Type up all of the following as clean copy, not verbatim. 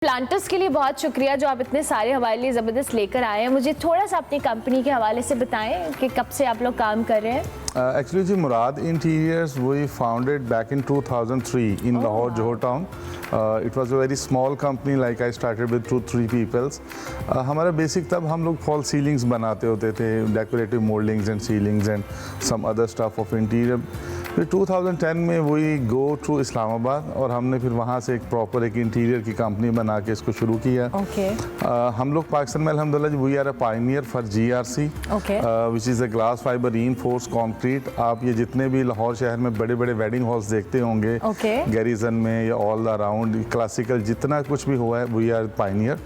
Planters के लिए बहुत शुक्रिया जो आप इतने सारे हमारे लिए ज़बरदस्त लेकर आए हैं। मुझे थोड़ा सा अपनी कंपनी के हवाले से बताएं कि कब से आप लोग काम कर रहे हैं। Actually ji Murad interiors we founded back in 2003 in Lahore, Johor town. It was a very small company, like I started with 2-3 peoples. हमारा बेसिक तब हम लोग फॉल सीलिंग्स बनाते होते थे, decorative mouldings and ceilings and some other stuff of interior. फिर 2010 में वही गो टू इस्लामाबाद और हमने फिर वहाँ से एक प्रॉपर एक इंटीरियर की कंपनी बना के इसको शुरू किया। हम लोग पाकिस्तान में अल्हम्दुलिल्लाह we are a pioneer for GRC which is a glass fibre reinforce concrete. आप ये जितने भी लाहौर शहर में बड़े बड़े वेडिंग हॉल्स देखते होंगे गैरिजन में या ऑल अराउंड क्लासिकल जितना कुछ भी हुआ है we are pioneer.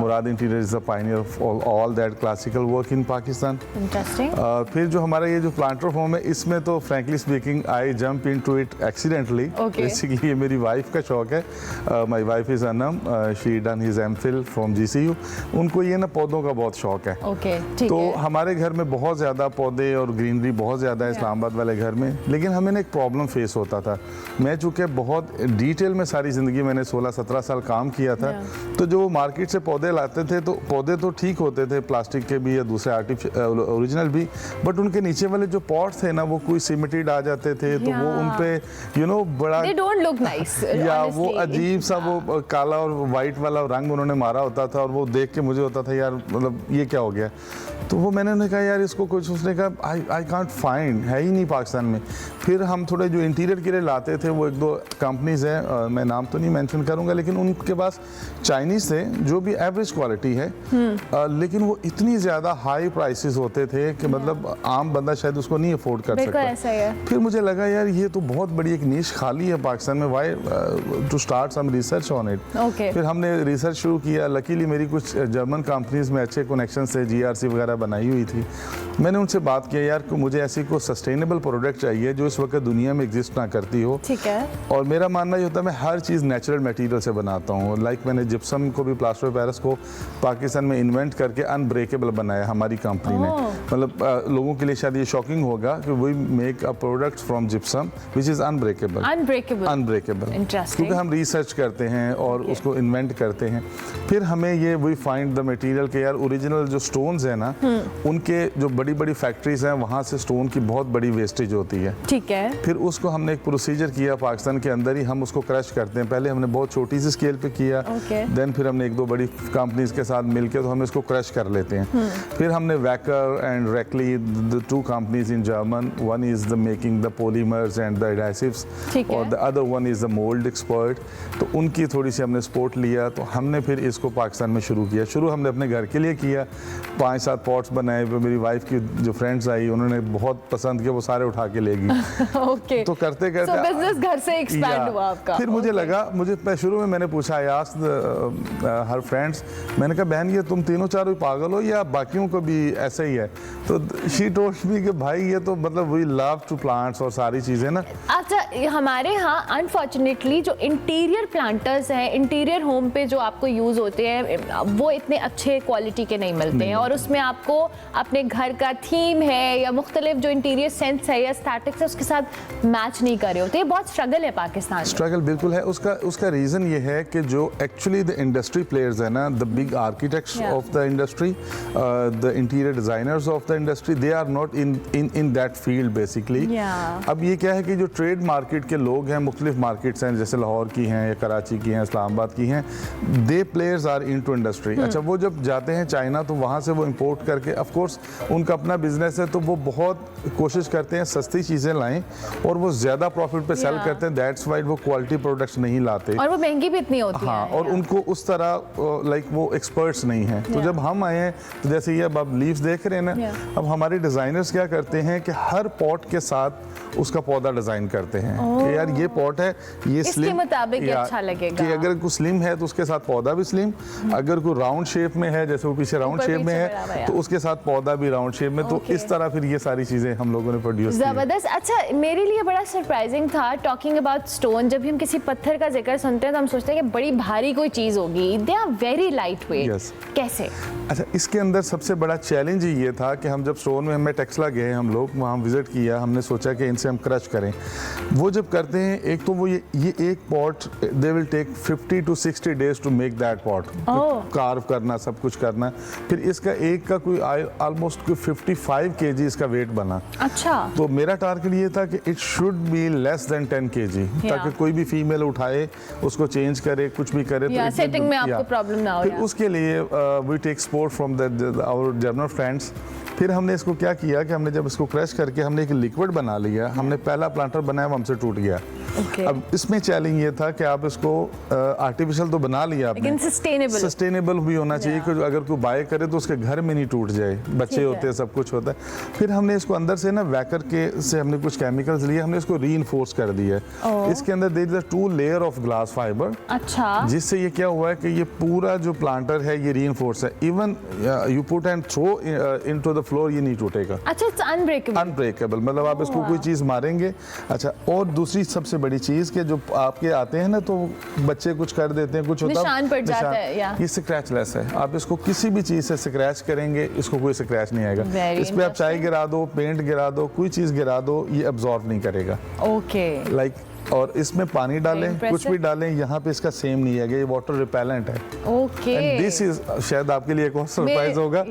Murad interior is the pioneer of all that classical work in Pakistan. फिर जो हमारा ये जो प्लांटर फॉर्म है इसमें तो frankly speaking I jump into it accidentally. Basically ये मेरी वाइफ का शौक है। My wife is Anam, she done his MPhil from GCU। उनको ये ना पौधों का बहुत शौक है। तो हमारे घर में बहुत ज़्यादा पौधे और ग्रीनरी बहुत ज़्यादा है इस्लामाबाद वाले घर में। लेकिन हमें ना एक प्रॉब्लम फेस होता था। मैं चूँकि बहुत डिटेल में सारी ज़िंदगी मैंने 16-17 साल काम किया था, तो जो वो मार्केट से पौधे लाते थे तो पौधे तो ठीक होते थे, प्लास्टिक के भी या दूसरे आर्टिफिशियल ओरिजिनल भी, बट उनके नीचे वाले जो पॉट्स थे ना वो कोई सीमेंटेड आ जाते थे तो वो उन पे बड़ा They don't look nice, या वो अजीब सा वो काला और वाइट वाला रंग उन्होंने मारा होता था और वो देख के मुझे होता था यार मतलब ये क्या हो गया। तो वो मैंने उन्हें कहा यार इसको कुछ, उसने कहा आई कांट फाइंड, है ही नहीं पाकिस्तान में। फिर हम थोड़े जो इंटीरियर के लिए लाते थे वो 1-2 कंपनीज हैं, मैं नाम तो नहीं मेंशन करूंगा, लेकिन उनके पास चाइनीज थे जो भी एवरेज क्वालिटी है, लेकिन वो इतनी ज़्यादा हाई प्राइसेस होते थे कि मतलब आम बंदा शायद उसको नहीं अफोर्ड कर सकता। फिर मुझे लगा यार ये तो बहुत बड़ी एक नीश खाली है पाकिस्तान में, why to start some research on it. फिर हमने रिसर्च शुरू किया। लकीली मेरी कुछ जर्मन कंपनीज में अच्छे कनेक्शन से GRC वगैरह बनाई हुई थी। मैंने उनसे बात किया यार कि मुझे ऐसी कोई सस्टेनेबल प्रोडक्ट चाहिए जो इस वक्त दुनिया में एग्जिस्ट ना करती हो। ठीक है। और मेरा मानना ये होता है मैं हर चीज़ नेचुरल मटेरियल से बनाता हूँ। लाइक मैंने जिप्सम को भी, प्लास्टर ऑफ पेरिस को पाकिस्तान में इन्वेंट करके अनब्रेकेबल बनाया हमारी कंपनी ने। मतलब लोगों के लिए शायद ये शॉकिंग होगा कि we make a product from gypsum which is unbreakable. क्योंकि हम रिसर्च करते हैं और उसको इन्वेंट करते हैं। फिर हमें ये वी फाइंड द मटेरियल के यार ओरिजिनल जो स्टोन्स हैं ना उनके जो बड़ी बड़ी फैक्ट्रीज हैं वहाँ से स्टोन की बहुत बड़ी वेस्टेज होती है। ठीक है। फिर उसको हमने एक प्रोसीजर किया पाकिस्तान के अंदर ही, हम उसको क्रश करते हैं। पहले हमने बहुत छोटी सी स्केल पे किया, देन फिर हमने 1-2 बड़ी कंपनीज के साथ मिलकर तो हम इसको क्रश कर लेते हैं। फिर हमने वैकर एंड रेकली, the 2 companies in German, one is the making the polymers and the adhesives और the other one is the mould expert. तो उनकी थोड़ी सी हमने सपोर्ट लिया, तो हमने फिर इसको पाकिस्तान में शुरू किया। शुरू हमने अपने घर के लिए किया, 5-7 पॉट्स बनाए। मेरी वाइफ की जो फ्रेंड्स आई उन्होंने बहुत पसंद किया, वो सारे उठा के ले गई। तो करते करते बिजनेस घर से एक्सपैंड हुआ आपका। फिर मुझे लगा, शुरू में मैंने पूछा हर फ्रेंड्स, मैंने कहा बहन ये तुम तीनों चारों पागल हो या बाकियों को भी ऐसा ही है? तो शी टोल्ड मी कि भाई ये तो मतलब वी लव टू प्लांट्स और सारी चीज़ें ना। अच्छा, हमारे यहाँ अनफॉर्चुनेटली जो इंटीरियर प्लांटर्स हैं, इंटीरियर होम पे जो आपको यूज़ होते हैं वो इतने अच्छे क्वालिटी के नहीं मिलते हैं, और उसमें आपको अपने घर का थीम है या मुख्तलिफ जो इंटीरियर सेंस है या स्टैटिक्स है उसके साथ मैच नहीं कर रहे होते। ये बहुत स्ट्रगल है पाकिस्तान में। स्ट्रगल बिल्कुल है। उसका रीज़न ये है कि जो एक्चुअली द इंडस्ट्री प्लेयर्स है ना, the big architects of the industry, the interior designers of the industry, they are not in that field basically. अब ये क्या है कि जो ट्रेड मार्केट के लोग हैं, मुख्तलिफ मार्केट्स हैं जैसे लाहौर की हैं या कराची की हैं, इस्लामाबाद की हैं, they players are in to industry. अच्छा, वो जब जाते हैं चाइना तो वहाँ से वो इम्पोर्ट करके, ऑफ कोर्स उनका अपना बिजनेस है तो वो बहुत कोशिश करते हैं सस्ती चीज़ें लाएं और वो ज़्यादा प्रॉफिट पे सेल करते हैं। दैट्स वाई वो क्वालिटी प्रोडक्ट्स नहीं लाते और वो महंगी भी इतनी होती है। और उनको उस तरह लाइक वो एक्सपर्ट्स नहीं हैं। तो जब हम आए हैं तो जैसे ये अब आप लीव्स देख रहे हैं ना, अब हमारे डिज़ाइनर्स क्या करते हैं कि हर पॉट के साथ उसका पौधा डिज़ाइन करते हैं कि यार ये पॉट है, ये स्लिम मुताबिक अच्छा लगेगा कि अगर कोई स्लिम है तो उसके साथ पौधा भी स्लिम, अगर कोई राउंड शेप में है जैसे वो पीछे राउंड शेप में है तो उसके साथ पौधा भी राउंड शेप में, तो Okay. इस तरह फिर ये सारी चीज़ें हम लोगों ने प्रोड्यूस की। जबरदस्त। अच्छा, मेरे लिए बड़ा सरप्राइजिंग था टॉकिंग अबाउट स्टोन। जब भी हम किसी पत्थर का जिक्र सुनते हैं तो हम सोचते हैं कि बड़ी भारी कोई चीज होगी। They are very light weight. Yes. कैसे? अच्छा, इसके अंदर सबसे बड़ा चैलेंज ये था कि हम जब स्टोन में हमें टेक्सला गए, हम लोग वहाँ विजिट किया, हमने सोचा कि इनसे हम क्रश करें। वो जब करते हैं, एक तो वो ये एक pot they will take 50 to 60 days to make that pot, carve करना, सब कुछ करना। फिर इसका एक का कोई ऑलमोस्ट कोई 55 kg इसका वेट बना। अच्छा। तो मेरा टारगेट ये था कि it should be less than 10 kg, ताकि कोई भी फीमेल उठाए, उसको चेंज करे, कुछ भी करे, तो सेटिंग में आपको प्रॉब्लम ना हो। फिर उसके लिए we take support from our journal friends. फिर हमने इसको क्या किया कि हमने जब इसको क्रश करके हमने एक लिक्विड बना लिया। हमने पहला प्लांटर बनाया, वो हमसे टूट गया। Okay. अब इसमें चैलेंज ये था कि आप इसको आर्टिफिशियल तो बना लिया आपने, लेकिन सस्टेनेबल भी होना चाहिए कि अगर कोई बाय करे तो उसके घर में नहीं टूट जाए, बच्चे होते हैं, सब कुछ होता है। फिर हमने इसको अंदर से ना वैकर के से हमने कुछ केमिकल्स लिए, हमने इसको रीइंफोर्स कर दिया है। इसके अंदर there is a 2 layer of glass fibre. अच्छा। जिससे ये क्या हुआ है कि ये पूरा जो प्लांटर है ये रीइंफोर्स है। Even you put and throw into the floor, ये नहीं टूटेगा। अच्छा, इट्स अनब्रेकेबल। अनब्रेकेबल मतलब आप इसको कोई चीज़ मारेंगे। अच्छा, और दूसरी सबसे बड़ी चीज़ कि जो आपके आते हैं ना, तो बच्चे कुछ कर देते हैं, कुछ होता है, निशान पड़ जाता है, या ये स्क्रैचलेस है। आप इसको किसी भी चीज़ से स्क्रैच करेंगे, इसको कोई स्क्रैच नहीं आएगा। इस पर आप चाय गिरा दो, पेंट गिरा दो, कोई चीज़ गिरा दो, ये अब्जॉर्ब नहीं करेगा। ओके। लाइक और इसमें पानी डालें, कुछ भी डालें, यहाँ पे इसका सेम नहीं है, ये वाटर रिपेलेंट है। ओके। एंड दिस इज, शायद आपके लिए एक और सरप्राइज होगा,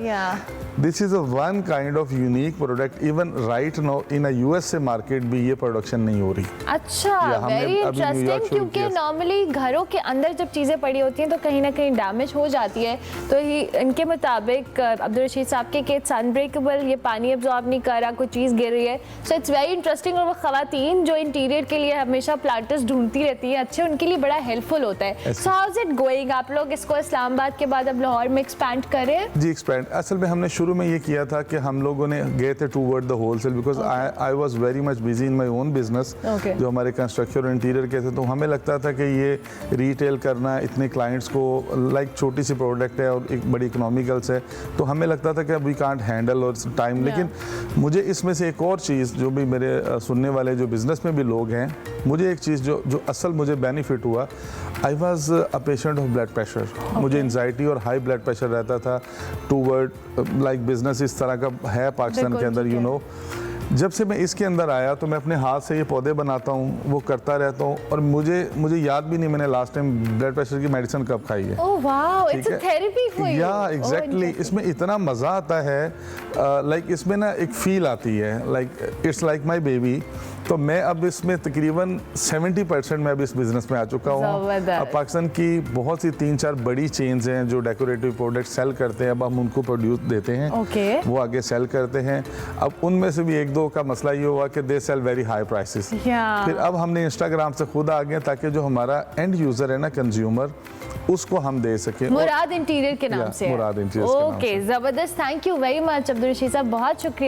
this is a one kind of unique product. Even right now in a USA market भी ये प्रोडक्शन नहीं हो रही। अच्छा, वेरी इंटरेस्टिंग। क्योंकि नॉर्मली घरों के अंदर जब चीज़ें पड़ी होती हैं तो कहीं ना कहीं डैमेज हो जाती है। तो इनके मुताबिक अब्दुल रशीद साहब के इट्स अनब्रेकेबल, ये पानी एब्जॉर्ब नहीं कर रहा, कोई चीज़ गिर रही है। So it's very interesting. और वो खवातीन जो इंटीरियर के लिए हमेशा प्लांटर्स ढूंढती रहती हैं, अच्छे, उनके लिए बड़ा हेल्पफुल होता है। So how is it going? आप लोग इसको इस्लामाबाद के बाद अब लाहौर में एक्सपैंड करें? जी, एक्सपैंड। असल में हमने शुरू में ये किया था कि हम लोगों ने गए थे toward the wholesale, because I was very much busy in my own business. जो हमारे कंस्ट्रक्शन और इंटीरियर के थे, तो हमें लगता था कि ये रिटेल करना, इतने क्लाइंट्स को, लाइक छोटी सी प्रोडक्ट है और एक बड़ी इकोनॉमिकल्स है, तो हमें लगता था कि वी कांट हैंडल और टाइम। लेकिन मुझे इसमें से एक और चीज़, जो भी मेरे सुनने वाले जो बिजनेस में भी लोग हैं, मुझे एक चीज़ जो असल मुझे बेनिफिट हुआ, I was a patient of blood pressure. मुझे एंजाइटी और हाई ब्लड प्रेशर रहता था टूवर्ड लाइक बिजनेस इस तरह का है पाकिस्तान के अंदर, यू नो। जब से मैं इसके अंदर आया तो मैं अपने हाथ से ये पौधे बनाता हूँ, वो करता रहता हूँ, और मुझे याद भी नहीं मैंने लास्ट टाइम ब्लड प्रेशर की मेडिसिन कब खाई है। Oh wow, it's a therapy for you. या एग्जैक्टली, इसमें इतना मज़ा आता है, लाइक इसमें ना एक फील आती है, like it's like my baby. तो मैं अब इसमें तकरीबन 70% मैं अब इस बिज़नेस में आ चुका हूँ। अब पाकिस्तान की बहुत सी 3-4 बड़ी चेन्स हैं जो डेकोरेटिव प्रोडक्ट सेल करते हैं, अब हम उनको प्रोड्यूस देते हैं। वो आगे सेल करते हैं। अब उनमें से भी 1-2 का मसला ये हुआ कि they sell very high prices. फिर अब हमने इंस्टाग्राम से खुद आ गए, ताकि जो हमारा एंड यूज़र है ना, कंज्यूमर, उसको हम दे सकें। मुराद इंटीरियर के नाम से। मुराद इंटीरियर। ओके, ज़बरदस्त। Thank you very much Abdul Rashid साहब, बहुत शुक्रिया।